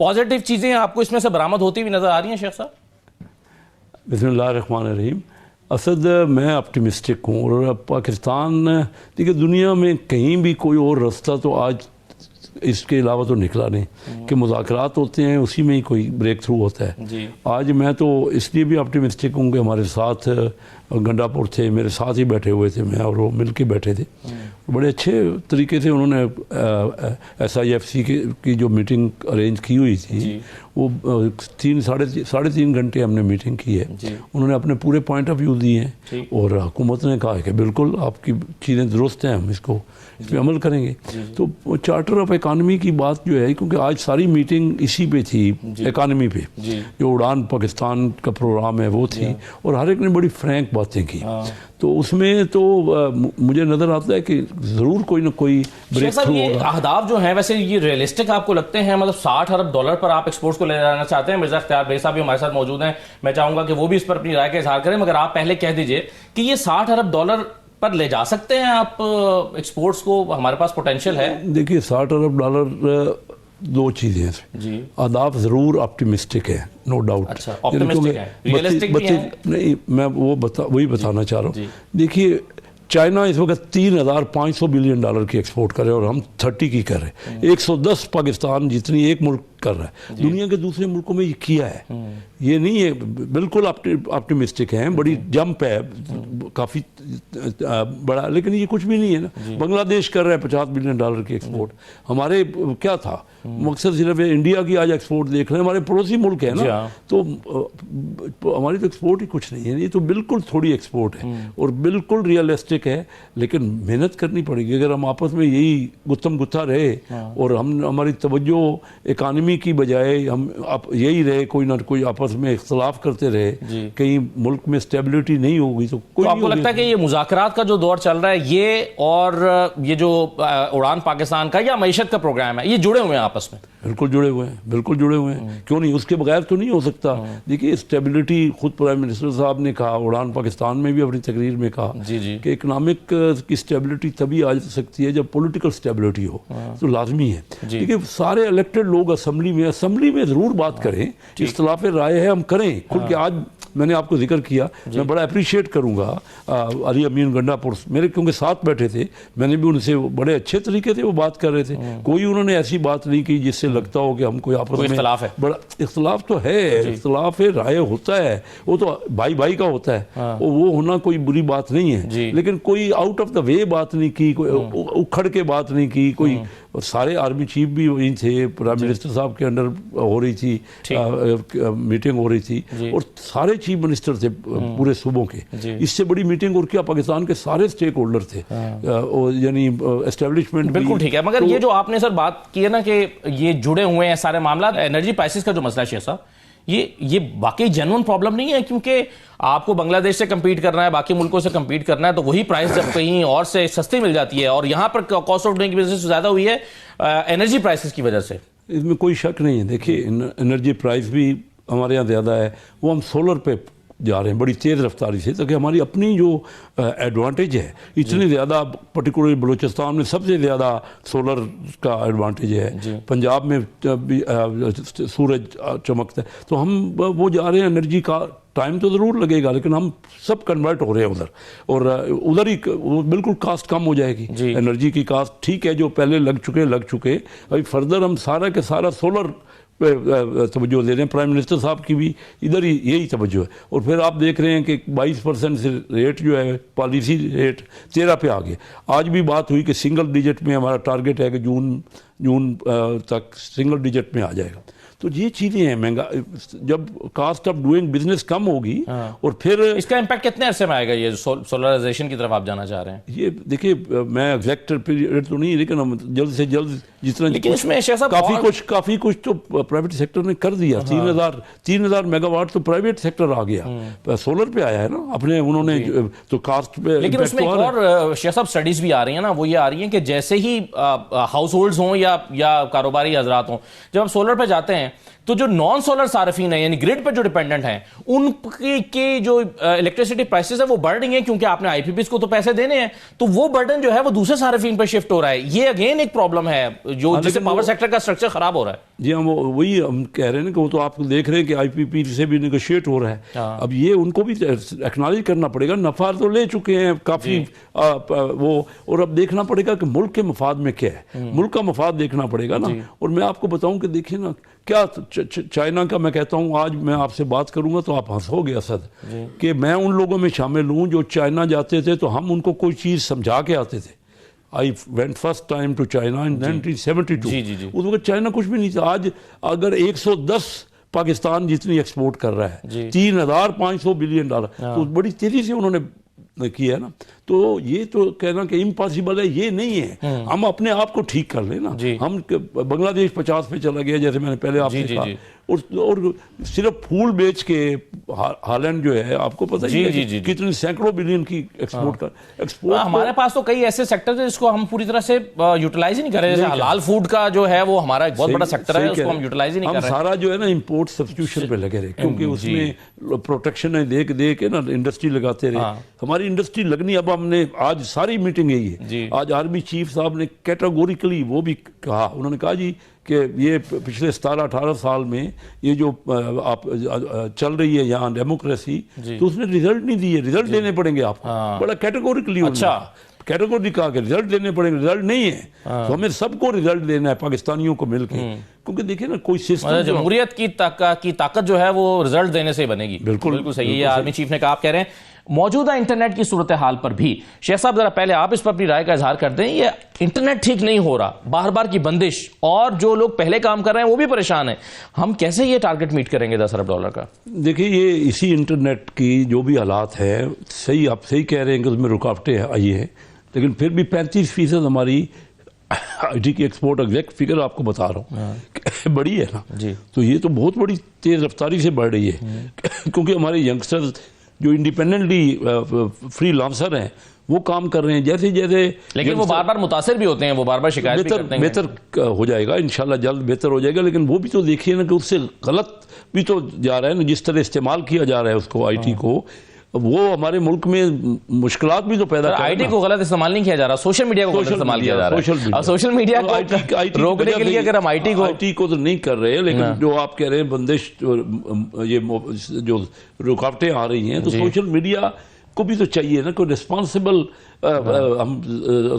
Positive چیزیں آپ کو اس میں سے برآمد ہوتی ہوئی نظر آ رہی ہیں شیخ صاحب؟ بسم اللہ الرحمن الرحیم. اسد میں آپٹیمسٹک ہوں, اور پاکستان دیکھیے دنیا میں کہیں بھی کوئی اور راستہ تو آج اس کے علاوہ تو نکلا نہیں کہ مذاکرات ہوتے ہیں, اسی میں ہی کوئی بریک تھرو ہوتا ہے. آج میں تو اس لیے بھی آپٹیمسٹک ہوں کہ ہمارے ساتھ گنڈا پور تھے, میرے ساتھ ہی بیٹھے ہوئے تھے, میں اور وہ مل کے بیٹھے تھے. بڑے اچھے طریقے سے انہوں نے SIFC کی جو میٹنگ ارینج کی ہوئی تھی, وہ ساڑھے تین گھنٹے ہم نے میٹنگ کی ہے. انہوں نے اپنے پورے پوائنٹ آف ویو دیے ہیں, اور حکومت نے کہا ہے کہ بالکل آپ کی چیزیں درست ہیں, ہم اس پہ عمل کریں گے. تو چارٹر آف اکانومی کی بات جو ہے, کیونکہ آج ساری میٹنگ اسی پہ تھی, اکانومی پہ, جو اڑان پاکستان کا پروگرام ہے وہ تھی, اور ہر ایک نے بڑی فرینک باتیں کی. تو اس میں تو مجھے نظر آتا ہے کہ ضرور کوئی نہ کوئی بریک تھرو ہوگا. یہ اہداف جو ہیں ویسے یہ ریئلسٹک آپ کو لگتے ہیں؟ مطلب $60 ارب پر آپ ایکسپورٹس کو لے جانا چاہتے ہیں. مرزا اختیار بھائی صاحب بھی ہمارے ساتھ موجود ہیں, میں چاہوں گا کہ وہ بھی اس پر اپنی رائے کا اظہار کریں, مگر آپ پہلے کہہ دیجئے کہ یہ $60 ارب پر لے جا سکتے ہیں آپ ایکسپورٹس کو؟ ہمارے پاس پوٹینشیل ہے. دیکھیے $60 ارب دو چیزیں ہیں. اہداف ضرور آپٹیمسٹک ہے, نو ڈاؤٹ. اچھا, آپٹیمسٹک ہے, ریئلسٹک بھی ہے؟ نہیں, میں وہی بتانا چاہ رہا ہوں. دیکھیے چائنا اس وقت $3,500 بلین کی ایکسپورٹ کر رہے ہیں, اور ہم 30 کی کر رہے ہیں. 110 پاکستان جتنی ایک ملک کر رہا ہے. دنیا کے دوسرے ملکوں میں یہ کیا ہے, یہ نہیں ہے. بالکل آپٹیمسٹک ہیں, بڑی جمپ ہے, کافی بڑا, لیکن یہ کچھ بھی نہیں ہے نا. بنگلہ دیش کر رہا ہے $50 بلین کی ایکسپورٹ. ہمارے کیا تھا مقصد, صرف انڈیا کی آج ایکسپورٹ دیکھ رہے ہیں, ہمارے پڑوسی ملک ہے نا, تو ہماری تو ایکسپورٹ ہی کچھ نہیں ہے. یہ تو بالکل تھوڑی ایکسپورٹ ہے, اور بالکل ریئلسٹک ہے, لیکن محنت کرنی پڑے گی. اگر ہم آپس میں یہی گتم گتھا رہے, اور ہماری توجہ اکانومی کی بجائے ہم یہی رہے, کوئی نہ کوئی آپس میں اختلاف کرتے رہے, کہیں ملک میں اسٹیبلٹی نہیں ہوگی. تو آپ کو لگتا ہے کہ یہ مذاکرات کا جو دور چل رہا ہے, یہ اور یہ جو اڑان پاکستان کا یا معیشت کا پروگرام ہے, یہ جڑے ہوئے ہیں آپس میں؟ بالکل جڑے ہوئے ہیں, بالکل جڑے ہوئے ہیں. کیوں نہیں, اس کے بغیر تو نہیں ہو سکتا. دیکھیے اسٹیبلٹی, خود پرائم منسٹر صاحب نے کہا, اڑان پاکستان میں بھی اپنی تقریر میں کہا کہ اکنامک کی اسٹیبلٹی تبھی آ سکتی ہے جب پولیٹیکل اسٹیبلٹی ہو. تو لازمی ہے. دیکھیے سارے الیکٹڈ لوگ اسمبلی میں ضرور بات کریں, اختلاف رائے ہے ہم کریں کھل کے. آج میں نے آپ کو ذکر کیا, میں بڑا اپریشیٹ کروں گا علی امین گنڈا پور میرے, کیونکہ ساتھ بیٹھے تھے, میں نے بھی ان سے بڑے اچھے طریقے سے وہ بات کر رہے تھے. کوئی انہوں نے ایسی بات نہیں کی جس سے لگتا ہو کہ ہم کوئی آپس میں اختلاف ہے. بڑا اختلاف تو ہے, اختلاف رائے ہوتا ہے, وہ تو بھائی کا ہوتا ہے, وہ ہونا کوئی بری بات نہیں ہے, لیکن کوئی آؤٹ آف دا وے بات نہیں کی, کوئی اکھڑ کے بات نہیں کی. کوئی سارے آرمی چیف بھی وہیں تھے, پرائم منسٹر صاحب کے انڈر ہو رہی تھی میٹنگ ہو رہی تھی, اور سارے چیف منسٹر تھے پورے صوبوں کے. اس سے بڑی میٹنگ اور کیا, پاکستان کے سارے سٹیک ہولڈر تھے, یعنی اسٹیبلشمنٹ. بالکل ٹھیک ہے, مگر یہ جو آپ نے سر بات کی ہے نا کہ یہ جڑے ہوئے ہیں سارے معاملات, انرجی پرائسز کا جو مسئلہ ہے شیخ صاحب, یہ واقعی جنون پرابلم نہیں ہے؟ کیونکہ آپ کو بنگلہ دیش سے کمپیٹ کرنا ہے, باقی ملکوں سے کمپیٹ کرنا ہے, تو وہی پرائس جب کہیں اور سے سستی مل جاتی ہے, اور یہاں پر کاسٹ آف ڈوئنگ کی وجہ سے زیادہ ہوئی ہے انرجی پرائسز کی وجہ سے. اس میں کوئی شک نہیں ہے. دیکھیے انرجی پرائس بھی ہمارے یہاں زیادہ ہے, وہ ہم سولر پہ جا رہے ہیں بڑی تیز رفتاری سے, تاکہ ہماری اپنی جو ایڈوانٹیج ہے اتنی زیادہ, پرٹیکولرلی بلوچستان میں سب سے زیادہ سولر کا ایڈوانٹیج ہے, پنجاب میں سورج چمکتا ہے, تو ہم وہ جا رہے ہیں. انرجی کا ٹائم تو ضرور لگے گا, لیکن ہم سب کنورٹ ہو رہے ہیں ادھر, اور ادھر ہی بالکل کاسٹ کم ہو جائے گی. انرجی کی کاسٹ ٹھیک ہے, جو پہلے لگ چکے, ابھی فردر ہم سارا کے سارا سولر توجہ دے رہے ہیں. پرائم منسٹر صاحب کی بھی ادھر ہی یہی توجہ ہے, اور پھر آپ دیکھ رہے ہیں کہ 22% سے ریٹ جو ہے پالیسی ریٹ 13 پہ آ گیا. آج بھی بات ہوئی کہ سنگل ڈیجٹ میں ہمارا ٹارگٹ ہے کہ جون تک سنگل ڈیجٹ میں آ جائے گا. تو یہ چیزیں ہیں, مہنگا جب کاسٹ آف ڈوئنگ بزنس کم ہوگی, اور پھر اس کا امپیکٹ کتنے عرصے میں آئے گا یہ سولرائزیشن کی طرف آپ جانا چاہ رہے ہیں؟ یہ دیکھیے میں ایگزیکٹ پیریڈ تو نہیں, لیکن ہم جلد سے جلد جتنا, لیکن اس میں کافی کچھ تو پرائیویٹ سیکٹر نے کر دیا. 3000 میگا واٹ تو پرائیویٹ سیکٹر آ گیا, سولر پہ آیا ہے نا اپنے, انہوں نے تو کاسٹ پہ. لیکن اس میں ایک اور شیخ صاحب سٹڈیز بھی آ رہی ہیں نا, وہ یہ آ رہی ہیں کہ جیسے ہی ہاؤس ہولڈز ہوں یا کاروباری حضرات ہوں، جب آپ سولر پہ جاتے ہیں تو جو نان سولر صارفین ہیں یعنی گرڈ پہ جو ڈیپینڈنٹ ہیں ان کی جو الیکٹریسٹی پرائسز ہیں وہ بڑھ رہی ہیں کیونکہ آپ نے آئی پی پیز کو تو پیسے دینے ہیں، تو وہ برڈن جو ہے وہ دوسرے صارفین پہ شفٹ ہو رہا ہے. یہ اگین ایک پرابلم ہے جو جس سے پاور سیکٹر کا اسٹرکچر خراب ہو رہا ہے. جی ہم وہی ہم کہہ رہے ہیں کہ وہ تو آپ دیکھ رہے ہیں کہ آئی پی پی سے بھی نیگوشیٹ ہو رہا ہے. اب یہ ان کو بھی ایکنالج کرنا پڑے گا، نفع تو لے چکے ہیں کافی وہ، اور اب دیکھنا پڑے گا کہ ملک کے مفاد میں کیا ہے، ملک کا مفاد دیکھنا پڑے گا نا. اور میں آپ کو بتاؤں کہ دیکھیں نا کیا چائنا کا، میں کہتا ہوں آج میں آپ سے بات کروں گا تو آپ ہنسو گے اسد کہ میں ان لوگوں میں شامل ہوں جو چائنا جاتے تھے تو ہم ان کو کوئی چیز سمجھا کے آتے تھے. I went first time to China in 1972. اس وقت چائنا کچھ بھی نہیں تھا. آج اگر 110 پاکستان جتنی ایکسپورٹ کر رہا ہے $3,500 بلین تو بڑی تیزی سے انہوں نے کیا ہے نا. تو یہ تو کہنا کہ امپاسبل ہے یہ نہیں ہے. ہم اپنے آپ کو ٹھیک کر لیں نا. ہم بنگلہ دیش 50 پہ چلا گیا جیسے میں نے پہلے آپ سے کہا، اور صرف پھول بیچ کے ہالینڈ جو ہے آپ کو پتہ ہے کتنے سینکڑوں بلین کی ایکسپورٹ کر. ہمارے پاس تو کئی ایسے سیکٹر ہیں جس کو ہم پوری طرح سے یوٹیلائز ہی نہیں کر رہے. جیسے حلال فوڈ کا جو ہے وہ ہمارا ایک بہت بڑا سیکٹر ہے، اس کو ہم یوٹیلائز ہی نہیں کر رہے. ہم سارا جو ہے نا امپورٹ سبسٹیوشن پہ لگے رہے کیونکہ اس میں پروٹیکشن دے کے نا انڈسٹری لگاتے رہے. ہماری انڈسٹری لگنی، اب ہم نے آج ساری میٹنگ یہی ہے. آج آرمی چیف صاحب نے کیٹاگوریکلی وہ بھی کہا، انہوں نے کہا جی کہ یہ پچھلے 17-18 سال میں یہ جو آپ چل رہی ہے یہاں ڈیموکریسی تو اس نے رزلٹ نہیں دیے، رزلٹ دینے پڑیں گے آپ کو. بڑا کیٹیگوریکلی کیٹیگوری کہا کہ رزلٹ دینے پڑیں گے، رزلٹ نہیں ہے تو ہمیں سب کو رزلٹ دینا ہے پاکستانیوں کو مل کے. کیونکہ دیکھیں نا کوئی سسٹم، جمہوریت کی طاقت جو ہے وہ رزلٹ دینے سے بنے گی. بالکل صحیح ہے. آرمی چیف نے کہا، آپ کہہ رہے ہیں موجودہ انٹرنیٹ کی صورتحال پر بھی شیخ صاحب ذرا پہلے آپ اس پر اپنی رائے کا اظہار کر دیں. یہ انٹرنیٹ ٹھیک نہیں ہو رہا، بار بار کی بندش، اور جو لوگ پہلے کام کر رہے ہیں وہ بھی پریشان ہیں. ہم کیسے یہ ٹارگٹ میٹ کریں گے $10 ارب کا؟ دیکھیں یہ اسی انٹرنیٹ کی جو بھی حالات ہے، صحیح آپ صحیح کہہ رہے ہیں کہ اس میں رکاوٹیں آئی ہیں، لیکن پھر بھی 35% ہماری آئی ٹی کی ایکسپورٹ، ایگزیکٹ فگر آپ کو بتا رہا ہوں بڑی ہے نا. تو یہ تو بہت بڑی تیز رفتاری سے بڑھ رہی ہے کیونکہ ہمارے ینگسٹرز جو انڈیپینڈنٹلی فری لانسر ہیں وہ کام کر رہے ہیں جیسے لیکن وہ بار بار متاثر بھی ہوتے ہیں، وہ بار بار شکایت بھی کرتے ہیں. بہتر ہو جائے گا انشاءاللہ، جلد بہتر ہو جائے گا. لیکن وہ بھی تو دیکھیے نا کہ اس سے غلط بھی تو جا رہا ہے نا، جس طرح استعمال کیا جا رہا ہے اس کو آئی ٹی کو، وہ ہمارے ملک میں مشکلات بھی تو پیدا کر رہا ہے. آئی ٹی کو غلط استعمال نہیں کیا جا رہا، سوشل میڈیا کو غلط استعمال کیا جا رہا ہے. اور سوشل میڈیا کو روکنے کے لیے اگر ہم آئی ٹی کو تو نہیں کر رہے، لیکن جو آپ کہہ رہے ہیں بندش، یہ جو رکاوٹیں آ رہی ہیں، تو سوشل میڈیا کو بھی تو چاہیے نا کوئی رسپانسبل ہم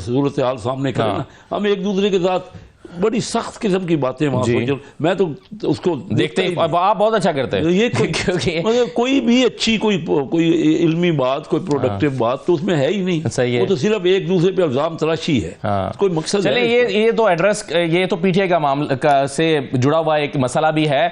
صورتحال سامنے کریں نا. ہم ایک دوسرے کے ساتھ بڑی سخت قسم کی باتیں وہاں سوشل، میں تو اس کو دیکھتے ہیں. آپ بہت اچھا کرتے ہیں. یہ کوئی بھی اچھی کوئی علمی بات، کوئی پروڈکٹیو بات تو اس میں ہے ہی نہیں. وہ تو صرف ایک دوسرے پہ الزام تراشی ہے، کوئی مقصد. چلیں یہ تو ایڈریس، یہ تو پی ٹی آئی کا معاملہ سے جڑا ہوا ایک مسئلہ بھی ہے.